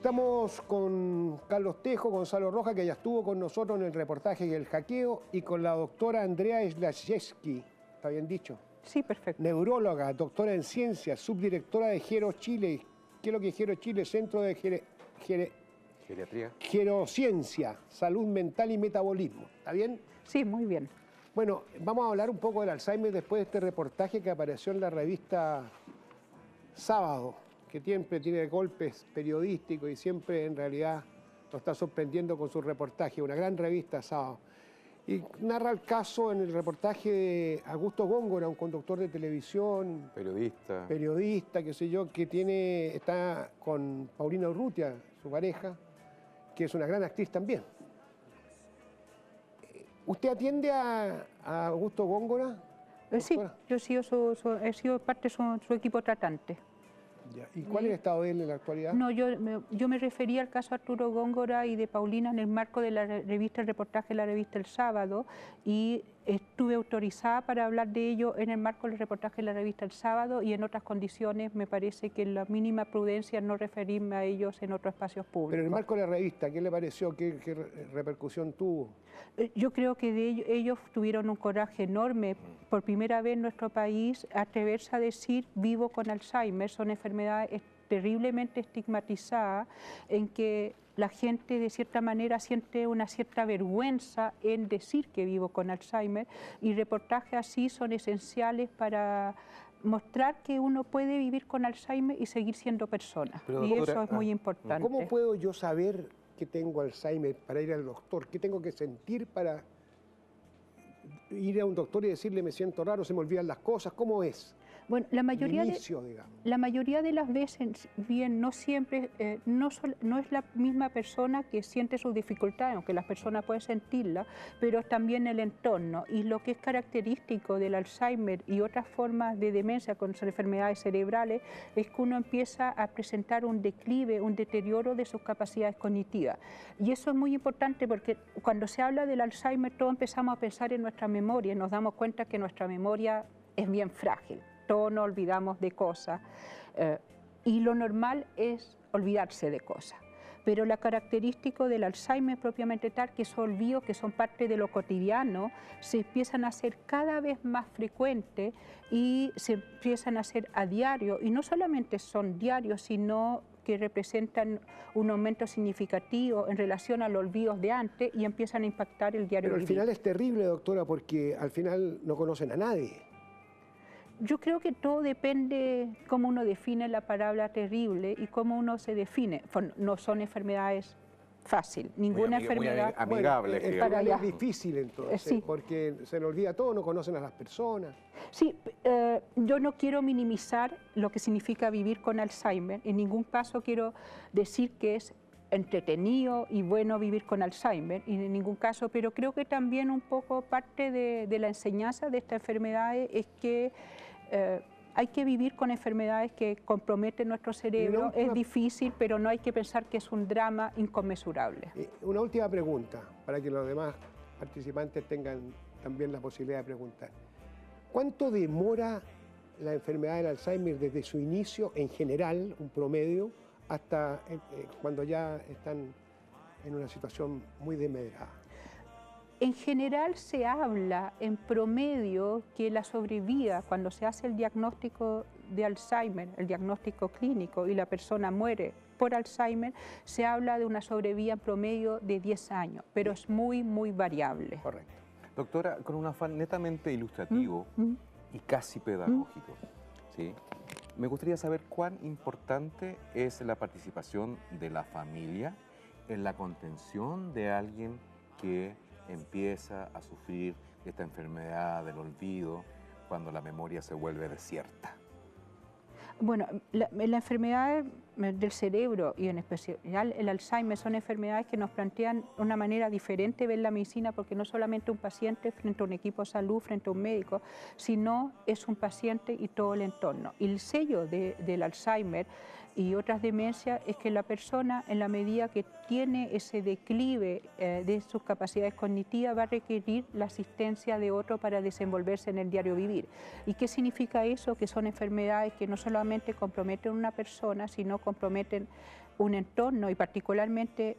Estamos con Carlos Tejo, Gonzalo Rojas, que ya estuvo con nosotros en el reportaje y el hackeo, y con la doctora Andrea Slashewski, ¿está bien dicho? Sí, perfecto. Neuróloga, doctora en ciencias, subdirectora de Gero Chile. ¿Qué es lo que es Gero Chile? Centro de Geriatría. Gerociencia, salud mental y metabolismo. ¿Está bien? Sí, muy bien. Bueno, vamos a hablar un poco del Alzheimer después de este reportaje que apareció en la revista Sábado, que siempre tiene golpes periodísticos y siempre en realidad nos está sorprendiendo con su reportaje. Una gran revista, Sábado. Y narra el caso en el reportaje de Augusto Góngora, un conductor de televisión, periodista, qué sé yo, que está con Paulina Urrutia, su pareja, que es una gran actriz también. ¿Usted atiende a Augusto Góngora? Sí, yo he sido parte de su equipo tratante. Ya. ¿Y cuál es el estado de él en la actualidad? No, yo me refería al caso Arturo Góngora y de Paulina en el marco de la revista, el reportaje de la revista El Sábado, y estuve autorizada para hablar de ello en el marco del reportaje de la revista El Sábado, y en otras condiciones me parece que la mínima prudencia no referirme a ellos en otros espacios públicos. Pero en el marco de la revista, ¿qué le pareció? ¿Qué repercusión tuvo? Yo creo que ellos tuvieron un coraje enorme. Por primera vez en nuestro país atreverse a decir vivo con Alzheimer. Son enfermedades terriblemente estigmatizadas en que la gente de cierta manera siente una cierta vergüenza en decir que vivo con Alzheimer, y reportajes así son esenciales para mostrar que uno puede vivir con Alzheimer y seguir siendo persona. Pero, y doctora, eso es muy importante. ¿Cómo puedo yo saber que tengo Alzheimer para ir al doctor? ¿Qué tengo que sentir para ir a un doctor y decirle me siento raro, se me olvidan las cosas? ¿Cómo es? Bueno, la mayoría de las veces, bien, no siempre, no es la misma persona que siente sus dificultades, aunque las personas pueden sentirlas, pero es también el entorno. Y lo que es característico del Alzheimer y otras formas de demencia con enfermedades cerebrales es que uno empieza a presentar un declive, un deterioro de sus capacidades cognitivas. Y eso es muy importante porque cuando se habla del Alzheimer todos empezamos a pensar en nuestra memoria y nos damos cuenta que nuestra memoria es bien frágil. Todos nos olvidamos de cosas y lo normal es olvidarse de cosas. Pero la característica del Alzheimer propiamente tal, que esos olvidos que son parte de lo cotidiano, se empiezan a hacer cada vez más frecuentes y se empiezan a hacer a diario. Y no solamente son diarios, sino que representan un aumento significativo en relación a los olvidos de antes y empiezan a impactar el diario vivir. Pero al final es terrible, doctora, porque al final no conocen a nadie. Yo creo que todo depende cómo uno define la palabra terrible y cómo uno se define. No son enfermedades fáciles, ninguna enfermedad... Muy amigable. Bueno, para allá. Es difícil entonces, sí. Porque se le olvida todo, no conocen a las personas. Sí, yo no quiero minimizar lo que significa vivir con Alzheimer. En ningún caso quiero decir que es entretenido y bueno vivir con Alzheimer, y en ningún caso, pero creo que también un poco parte de la enseñanza de estas enfermedades es que hay que vivir con enfermedades que comprometen nuestro cerebro. Es difícil, pero no hay que pensar que es un drama inconmensurable. Una última pregunta, para que los demás participantes tengan también la posibilidad de preguntar. ¿Cuánto demora la enfermedad del Alzheimer desde su inicio, en general, un promedio, hasta cuando ya están en una situación muy desmedrada? En general se habla en promedio que la sobrevida, cuando se hace el diagnóstico de Alzheimer, el diagnóstico clínico, y la persona muere por Alzheimer, se habla de una sobrevida en promedio de 10 años, pero es muy, muy variable. Correcto. Doctora, con un afán netamente ilustrativo y casi pedagógico, ¿sí? Me gustaría saber cuán importante es la participación de la familia en la contención de alguien que empieza a sufrir esta enfermedad del olvido cuando la memoria se vuelve desierta. Bueno, la enfermedad del cerebro y en especial el Alzheimer son enfermedades que nos plantean una manera diferente de ver la medicina, porque no solamente un paciente frente a un equipo de salud, frente a un médico, sino es un paciente y todo el entorno. Y el sello del Alzheimer y otras demencias es que la persona, en la medida que tiene ese declive de sus capacidades cognitivas, va a requerir la asistencia de otro para desenvolverse en el diario vivir. ¿Y qué significa eso? Que son enfermedades que no solamente comprometen a una persona, sino comprometen un entorno y particularmente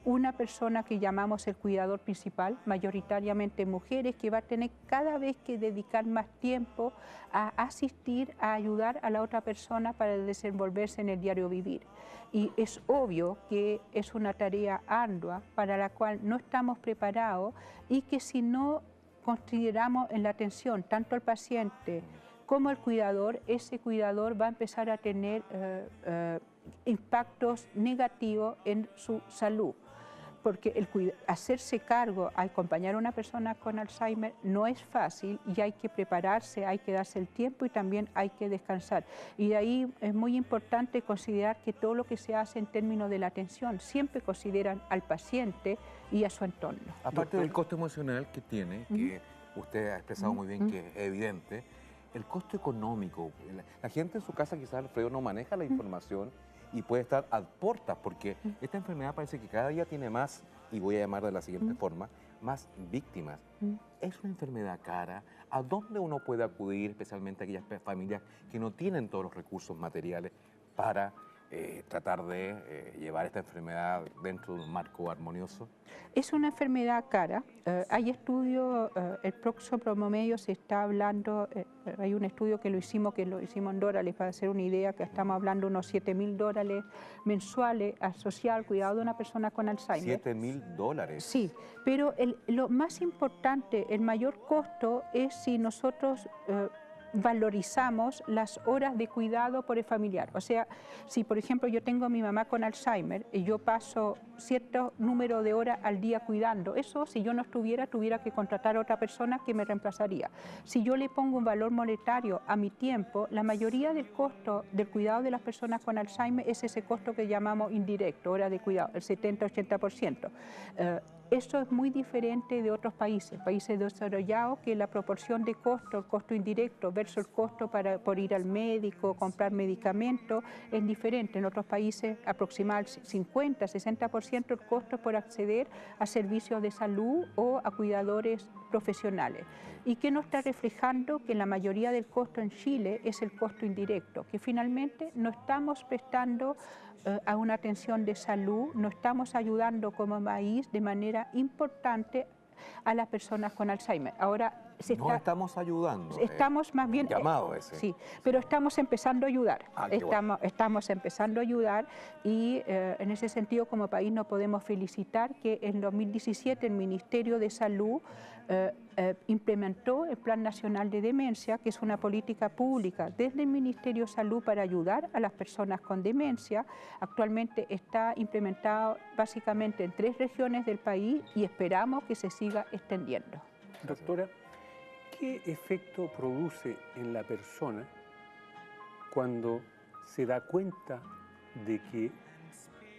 una persona que llamamos el cuidador principal, mayoritariamente mujeres, que va a tener cada vez que dedicar más tiempo a asistir, a ayudar a la otra persona para desenvolverse en el diario vivir. Y es obvio que es una tarea ardua para la cual no estamos preparados y que si no consideramos en la atención tanto al paciente como al cuidador, ese cuidador va a empezar a tener impactos negativos en su salud, porque hacerse cargo, acompañar a una persona con Alzheimer no es fácil y hay que prepararse, hay que darse el tiempo y también hay que descansar. Y de ahí es muy importante considerar que todo lo que se hace en términos de la atención siempre consideran al paciente y a su entorno. Aparte del costo emocional que tiene, que usted ha expresado muy bien que es evidente, el costo económico. La gente en su casa quizás, Alfredo, no maneja la información y puede estar a portas, porque esta enfermedad parece que cada día tiene más, y voy a llamar de la siguiente forma, más víctimas. ¿Es una enfermedad cara? ¿A dónde uno puede acudir, especialmente aquellas familias que no tienen todos los recursos materiales para tratar de llevar esta enfermedad dentro de un marco armonioso? Es una enfermedad cara. Hay estudios, el próximo promedio se está hablando, hay un estudio que lo hicimos en dólares, para hacer una idea, que estamos hablando de unos $7.000 mensuales asociados al cuidado de una persona con Alzheimer. $7.000. Sí, pero lo más importante, el mayor costo es si nosotros valorizamos las horas de cuidado por el familiar. O sea, si por ejemplo yo tengo a mi mamá con Alzheimer y yo paso cierto número de horas al día cuidando, eso si yo no tuviera que contratar a otra persona que me reemplazaría. Si yo le pongo un valor monetario a mi tiempo, la mayoría del costo del cuidado de las personas con Alzheimer es ese costo que llamamos indirecto, horas de cuidado, el 70-80%. Esto es muy diferente de otros países desarrollados, que la proporción de costo, el costo indirecto versus el costo por ir al médico, comprar medicamentos, es diferente. En otros países aproximadamente 50-60% el costo por acceder a servicios de salud o a cuidadores profesionales. ¿Y qué nos está reflejando? Que la mayoría del costo en Chile es el costo indirecto, que finalmente no estamos prestando a una atención de salud, no estamos ayudando como país de manera importante a las personas con Alzheimer. Ahora no estamos ayudando. Estamos más bien... llamado ese. Sí, pero estamos empezando a ayudar. Estamos empezando a ayudar y en ese sentido como país nos podemos felicitar que en 2017 el Ministerio de Salud implementó el Plan Nacional de Demencia, que es una política pública desde el Ministerio de Salud para ayudar a las personas con demencia. Actualmente está implementado básicamente en 3 regiones del país y esperamos que se siga extendiendo. Doctora, ¿qué efecto produce en la persona cuando se da cuenta de que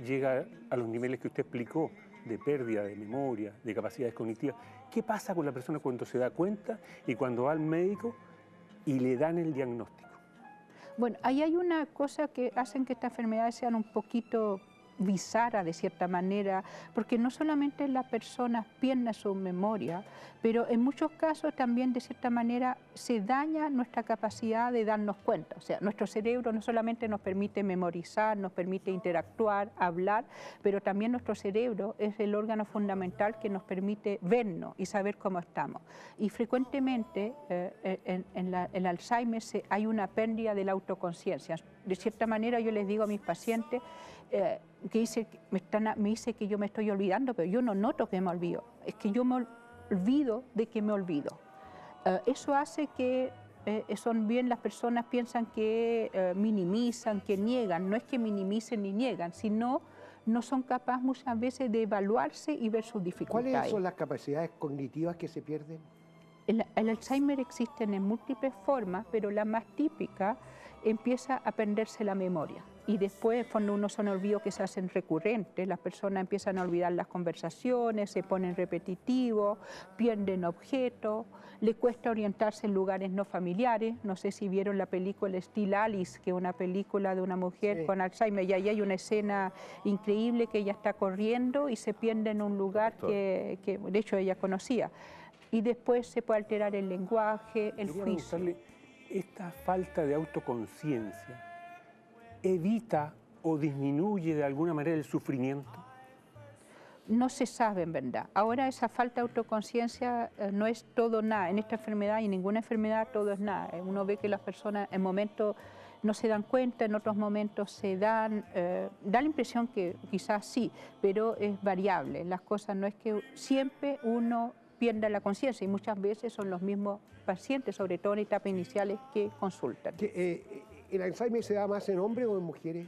llega a los niveles que usted explicó, de pérdida de memoria, de capacidades cognitivas? ¿Qué pasa con la persona cuando se da cuenta y cuando va al médico y le dan el diagnóstico? Bueno, ahí hay una cosa que hacen que estas enfermedades sean un poquito bizarra de cierta manera, porque no solamente las personas pierden su memoria, pero en muchos casos también de cierta manera se daña nuestra capacidad de darnos cuenta. O sea, nuestro cerebro no solamente nos permite memorizar, nos permite interactuar, hablar, pero también nuestro cerebro es el órgano fundamental que nos permite vernos y saber cómo estamos. Y frecuentemente en el Alzheimer hay una pérdida de la autoconciencia. De cierta manera yo les digo a mis pacientes que me dice que yo me estoy olvidando, pero yo no noto que me olvido, es que yo me olvido de que me olvido. Eso hace que las personas piensan que minimizan, que niegan. No es que minimicen ni niegan, sino no son capaces muchas veces de evaluarse y ver sus dificultades. ¿Cuáles son las capacidades cognitivas que se pierden? El Alzheimer existe en múltiples formas, pero la más típica empieza a perderse la memoria. Y después, cuando uno son olvidos que se hacen recurrentes, las personas empiezan a olvidar las conversaciones, se ponen repetitivos, pierden objetos, le cuesta orientarse en lugares no familiares. No sé si vieron la película Still Alice, que es una película de una mujer con Alzheimer, y ahí hay una escena increíble que ella está corriendo y se pierde en un lugar que de hecho ella conocía. Y después se puede alterar el lenguaje, el juicio. Esta falta de autoconciencia evita o disminuye de alguna manera el sufrimiento? No se sabe en verdad. Ahora esa falta de autoconciencia no es todo nada. En esta enfermedad y ninguna enfermedad todo es nada. Uno ve que las personas en momentos no se dan cuenta, en otros momentos se dan, da la impresión que quizás sí, pero es variable. Las cosas no es que siempre uno pierda la conciencia y muchas veces son los mismos pacientes, sobre todo en etapas iniciales, que consultan. ¿El Alzheimer se da más en hombres o en mujeres?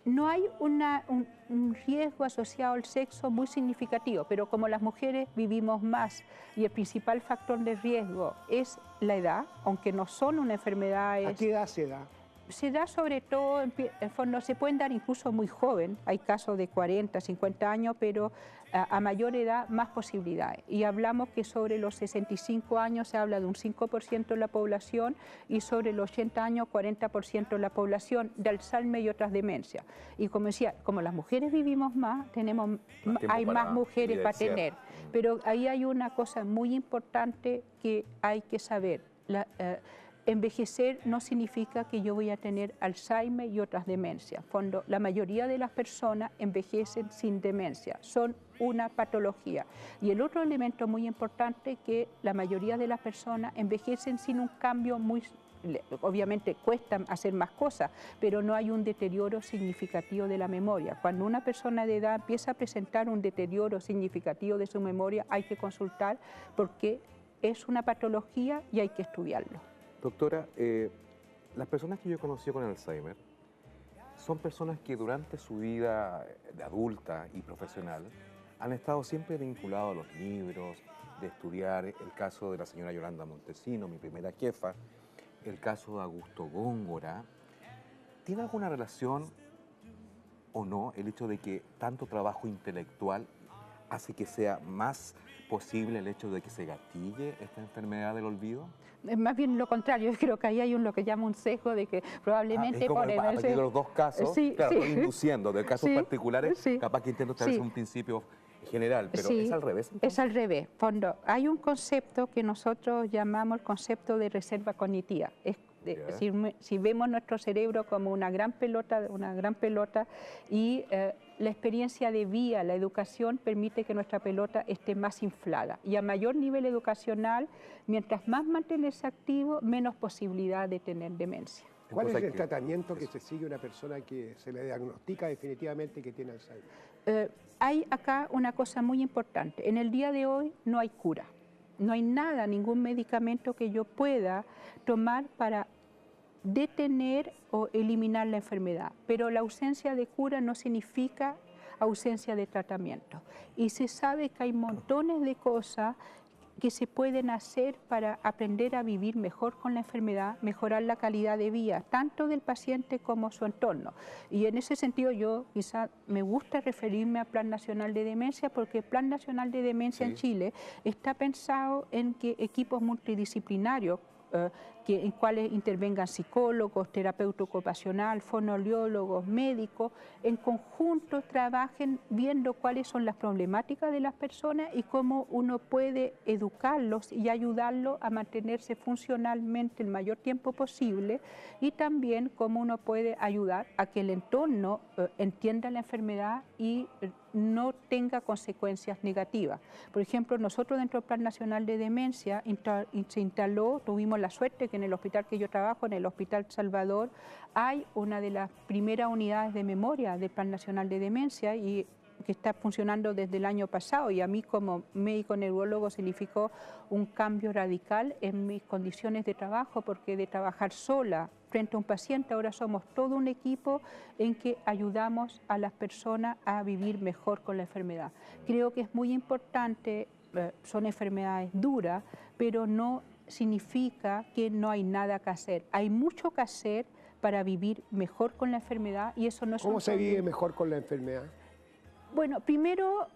No hay un riesgo asociado al sexo muy significativo, pero como las mujeres vivimos más y el principal factor de riesgo es la edad, aunque no son una enfermedad... ¿A qué edad se da? Se da sobre todo, en fondo, se pueden dar incluso muy joven, hay casos de 40, 50 años, pero a mayor edad más posibilidades. Y hablamos que sobre los 65 años se habla de un 5% de la población y sobre los 80 años 40% de la población de Alzheimer y otras demencias. Y como decía, como las mujeres vivimos más, hay más mujeres para tener. Pero ahí hay una cosa muy importante que hay que saber. Envejecer no significa que yo voy a tener Alzheimer y otras demencias. Fondo, la mayoría de las personas envejecen sin demencia, son una patología. Y el otro elemento muy importante es que la mayoría de las personas envejecen sin un cambio muy... Obviamente cuesta hacer más cosas, pero no hay un deterioro significativo de la memoria. Cuando una persona de edad empieza a presentar un deterioro significativo de su memoria, hay que consultar porque es una patología y hay que estudiarlo. Doctora, las personas que yo he conocido con Alzheimer son personas que durante su vida de adulta y profesional han estado siempre vinculados a los libros, de estudiar. El caso de la señora Yolanda Montesino, mi primera jefa, el caso de Augusto Góngora. ¿Tiene alguna relación o no el hecho de que tanto trabajo intelectual hace que sea más posible el hecho de que se gatille esta enfermedad del olvido? Más bien lo contrario, yo creo que ahí hay lo que llama un sesgo de que probablemente... Es como a partir de los dos casos, sí, claro, sí. estoy induciendo de casos particulares, sí. capaz que intento establecer un principio general, pero ¿es al revés? Entonces? Es al revés. Fondo, hay un concepto que nosotros llamamos el concepto de reserva cognitiva. Si vemos nuestro cerebro como una gran pelota y la experiencia de vida, la educación permite que nuestra pelota esté más inflada. Y a mayor nivel educacional, mientras más mantenerse activo, menos posibilidad de tener demencia. ¿Cuál es el tratamiento que se sigue a una persona que se le diagnostica definitivamente que tiene Alzheimer? Hay acá una cosa muy importante. En el día de hoy no hay cura. No hay nada, ningún medicamento que yo pueda tomar para detener o eliminar la enfermedad. Pero la ausencia de cura no significa ausencia de tratamiento. Y se sabe que hay montones de cosas que se pueden hacer para aprender a vivir mejor con la enfermedad, mejorar la calidad de vida, tanto del paciente como su entorno. Y en ese sentido yo quizá me gusta referirme al Plan Nacional de Demencia porque el Plan Nacional de Demencia en Chile está pensado en que equipos multidisciplinarios en cuales intervengan psicólogos, terapeuta ocupacional, fonoaudiólogos, médicos, en conjunto trabajen viendo cuáles son las problemáticas de las personas y cómo uno puede educarlos y ayudarlos a mantenerse funcionalmente el mayor tiempo posible y también cómo uno puede ayudar a que el entorno entienda la enfermedad y no tenga consecuencias negativas. Por ejemplo, nosotros dentro del Plan Nacional de Demencia se instaló, tuvimos la suerte que en el hospital que yo trabajo, en el Hospital Salvador, hay una de las primeras unidades de memoria del Plan Nacional de Demencia y que está funcionando desde el año pasado y a mí como médico neurólogo significó un cambio radical en mis condiciones de trabajo porque de trabajar sola frente a un paciente ahora somos todo un equipo en que ayudamos a las personas a vivir mejor con la enfermedad. Creo que es muy importante, son enfermedades duras, pero no significa que no hay nada que hacer. Hay mucho que hacer para vivir mejor con la enfermedad y eso no es... ¿Cómo se vive mejor con la enfermedad? Bueno, primero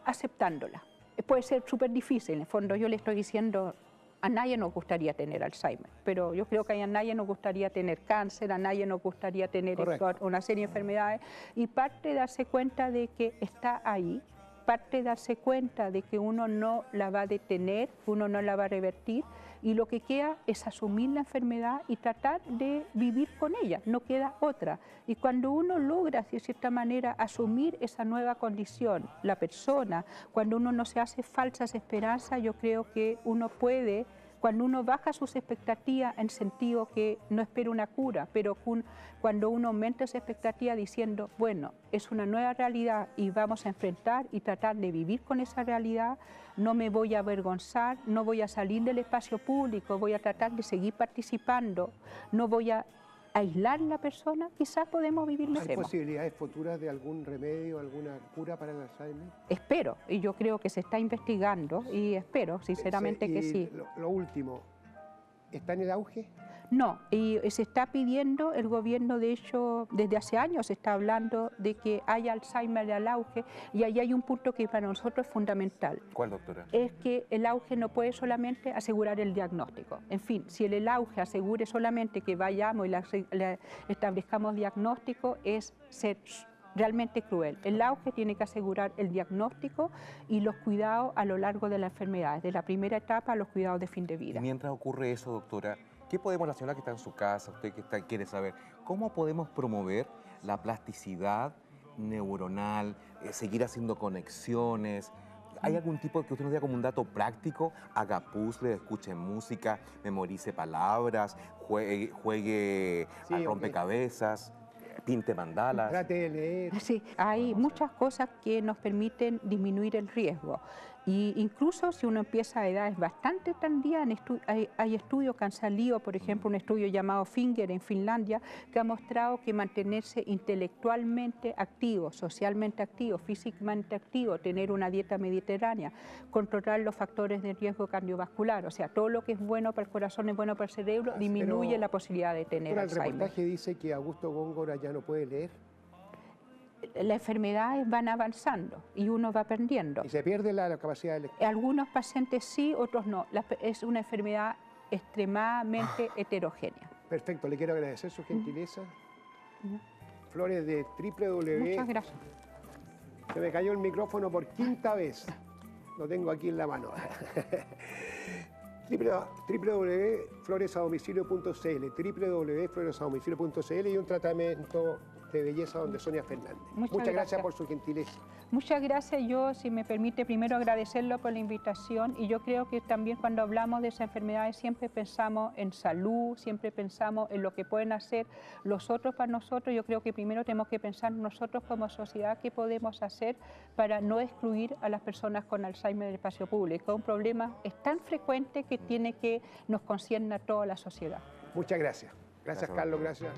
aceptándola. Puede ser súper difícil, en el fondo yo le estoy diciendo, a nadie nos gustaría tener Alzheimer, pero yo creo que a nadie nos gustaría tener cáncer, a nadie nos gustaría tener una serie de enfermedades y parte de darse cuenta de que está ahí parte de darse cuenta de que uno no la va a detener, uno no la va a revertir, y lo que queda es asumir la enfermedad y tratar de vivir con ella, no queda otra. Y cuando uno logra, de cierta manera, asumir esa nueva condición, la persona, cuando uno no se hace falsas esperanzas, yo creo que uno puede, cuando uno baja sus expectativas en sentido que no espera una cura, pero cuando uno aumenta esa expectativa diciendo, bueno, es una nueva realidad y vamos a enfrentar y tratar de vivir con esa realidad, no me voy a avergonzar, no voy a salir del espacio público, voy a tratar de seguir participando, no voy a aislar a la persona, quizás podemos vivir mejor. ¿Hay posibilidades futuras de algún remedio, alguna cura para el Alzheimer? Espero, y yo creo que se está investigando y espero sinceramente que sí. Lo último, ¿está en el auge? No, y se está pidiendo, el gobierno de hecho desde hace años se está hablando de que haya Alzheimer al auge, y ahí hay un punto que para nosotros es fundamental. ¿Cuál, doctora? Es que el auge no puede solamente asegurar el diagnóstico. En fin, si el auge asegure solamente que vayamos y establezcamos diagnóstico, es ser realmente cruel. El auge tiene que asegurar el diagnóstico y los cuidados a lo largo de la enfermedad, desde la primera etapa a los cuidados de fin de vida. Y mientras ocurre eso, doctora, ¿qué podemos, la señora que está en su casa, usted que quiere saber, cómo podemos promover la plasticidad neuronal, seguir haciendo conexiones? ¿Hay algún tipo que usted nos diga como un dato práctico? Haga puzzles, escuche música, memorice palabras, juegue a rompecabezas, pinte mandalas. Trate de leer. Sí, hay muchas cosas que nos permiten disminuir el riesgo. Y incluso si uno empieza a edades bastante tardías, hay estudios que han salido, por ejemplo, un estudio llamado Finger en Finlandia, que ha mostrado que mantenerse intelectualmente activo, socialmente activo, físicamente activo, tener una dieta mediterránea, controlar los factores de riesgo cardiovascular, o sea, todo lo que es bueno para el corazón es bueno para el cerebro, disminuye la posibilidad de tener Alzheimer. El reportaje dice que Augusto Góngora ya no puede leer. Las enfermedades van avanzando y uno va perdiendo. ¿Y se pierde la capacidad de lectura? Algunos pacientes sí, otros no. Es una enfermedad extremadamente heterogénea. Perfecto, le quiero agradecer su gentileza. Flores de www. Muchas gracias. Se me cayó el micrófono por quinta vez. Lo tengo aquí en la mano. www.floresadomicilio.cl www.floresadomicilio.cl y un tratamiento de belleza donde Sonia Fernández. Muchas gracias por su gentileza. Muchas gracias. Yo, si me permite, primero agradecerlo por la invitación, y yo creo que también cuando hablamos de esas enfermedades siempre pensamos en salud, siempre pensamos en lo que pueden hacer los otros para nosotros. Yo creo que primero tenemos que pensar nosotros como sociedad qué podemos hacer para no excluir a las personas con Alzheimer del espacio público. Un problema es tan frecuente que nos concierne a toda la sociedad. Muchas gracias. Gracias, Carlos. Gracias.